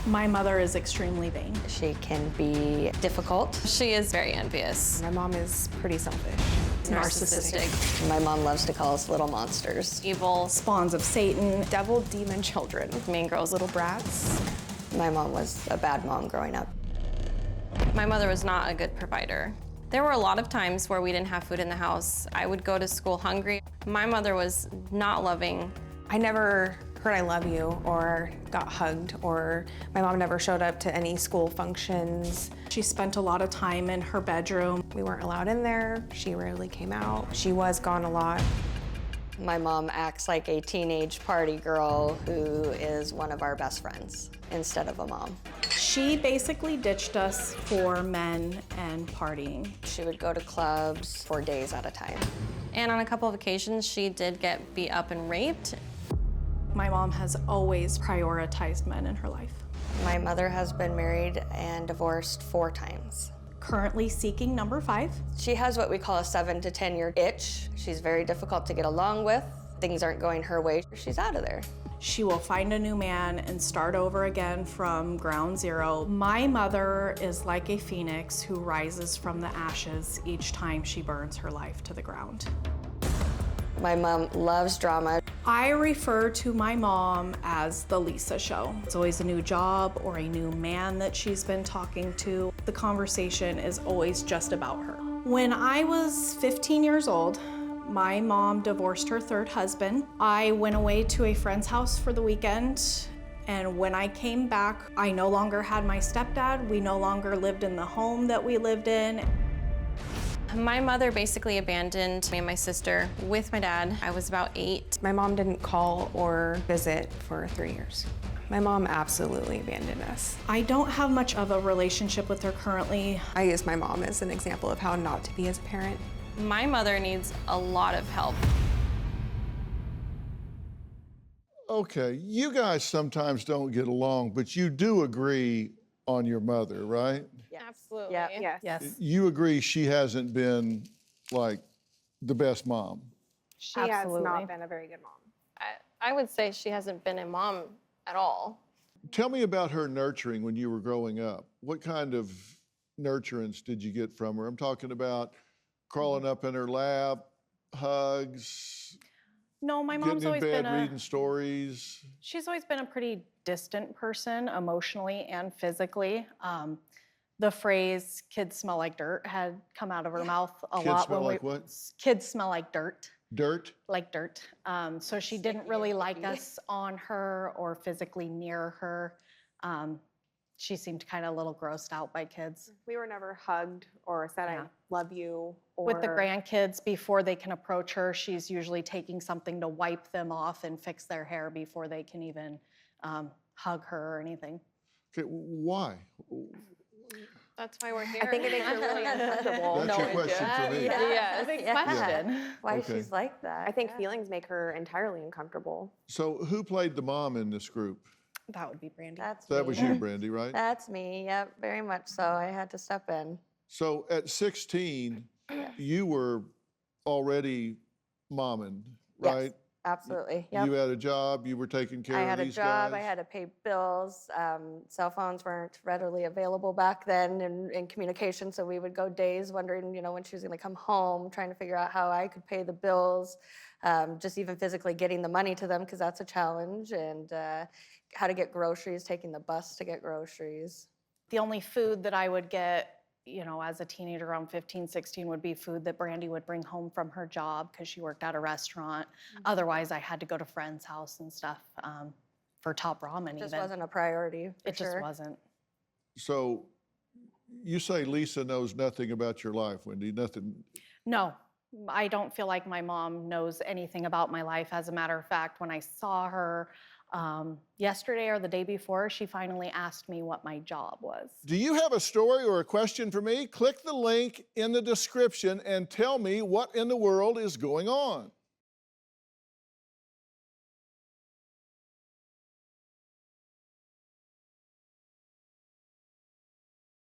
My mother is extremely vain. She can be difficult. She is very envious. My mom is pretty selfish. Narcissistic. My mom loves to call us little monsters. Evil. Spawns of Satan. Devil demon children. Mean girls. Little brats. My mom was a bad mom growing up. My mother was not a good provider. There were a lot of times where we didn't have food in the house. I would go to school hungry. My mother was not loving. I never heard I love you or got hugged, or my mom never showed up to any school functions. She spent a lot of time in her bedroom. We weren't allowed in there. She rarely came out. She was gone a lot. My mom acts like a teenage party girl who is one of our best friends instead of a mom. She basically ditched us for men and partying. She would go to clubs for days at a time. And on a couple of occasions, she did get beat up and raped. My mom has always prioritized men in her life. My mother has been married and divorced 4 times. Currently seeking number 5. She has what we call a 7 to 10 year itch. She's very difficult to get along with. Things aren't going her way. She's out of there. She will find a new man and start over again from ground zero. My mother is like a phoenix who rises from the ashes each time she burns her life to the ground. My mom loves drama. I refer to my mom as the Lisa Show. It's always a new job or a new man that she's been talking to. The conversation is always just about her. When I was 15 years old, my mom divorced her 3rd husband. I went away to a friend's house for the weekend, and when I came back, I no longer had my stepdad. We no longer lived in the home that we lived in. My mother basically abandoned me and my sister with my dad. I was about 8. My mom didn't call or visit for 3 years. My mom absolutely abandoned us. I don't have much of a relationship with her currently. I use my mom as an example of how not to be as a parent. My mother needs a lot of help. Okay, you guys sometimes don't get along, but you do agree on your mother, right? Absolutely. Yeah. Yes. You agree she hasn't been, like, the best mom. She Absolutely. has not been a very good mom. I would say she hasn't been a mom at all. Tell me about her nurturing when you were growing up. What kind of nurturance did you get from her? I'm talking about crawling up in her lap, hugs, No, my mom's getting in always bed, been reading stories. She's always been a pretty distant person, emotionally and physically. The phrase "kids smell like dirt" had come out of her mouth a Kids lot smell when like what? Kids smell like dirt. Dirt? Like dirt. So she didn't really like us on her or physically near her. She seemed kind of a little grossed out by kids. We were never hugged or said, Yeah. I love you. Or... With the grandkids, before they can approach her, she's usually taking something to wipe them off and fix their hair before they can even hug her or anything. Okay, why? That's why we're here. I think it makes her really uncomfortable. That's your question for me. Yes. Big Yeah. question. Why Okay. she's like that. I think feelings make her entirely uncomfortable. So who played the mom in this group? That would be Brandi. That That was you, Brandi, right? That's me, yep, very much so. I had to step in. So at 16, you were already momming, Yes. right? Absolutely, yep. You had a job, you were taking care I of had a these job, guys? I had to pay bills. Cell phones weren't readily available back then in communication, so we would go days wondering, when she was gonna come home, trying to figure out how I could pay the bills, just even physically getting the money to them, because that's a challenge, and how to get groceries, taking the bus to get groceries. The only food that I would get, as a teenager around 15, 16 would be food that Brandi would bring home from her job because she worked at a restaurant. Otherwise, I had to go to friends' house and stuff for top ramen It just even. wasn't a priority, for It just sure. wasn't. So you say Lisa knows nothing about your life, Wendi, nothing. No, I don't feel like my mom knows anything about my life. As a matter of fact, when I saw her yesterday or the day before, she finally asked me what my job was. Do you have a story or a question for me? Click the link in the description and tell me what in the world is going on.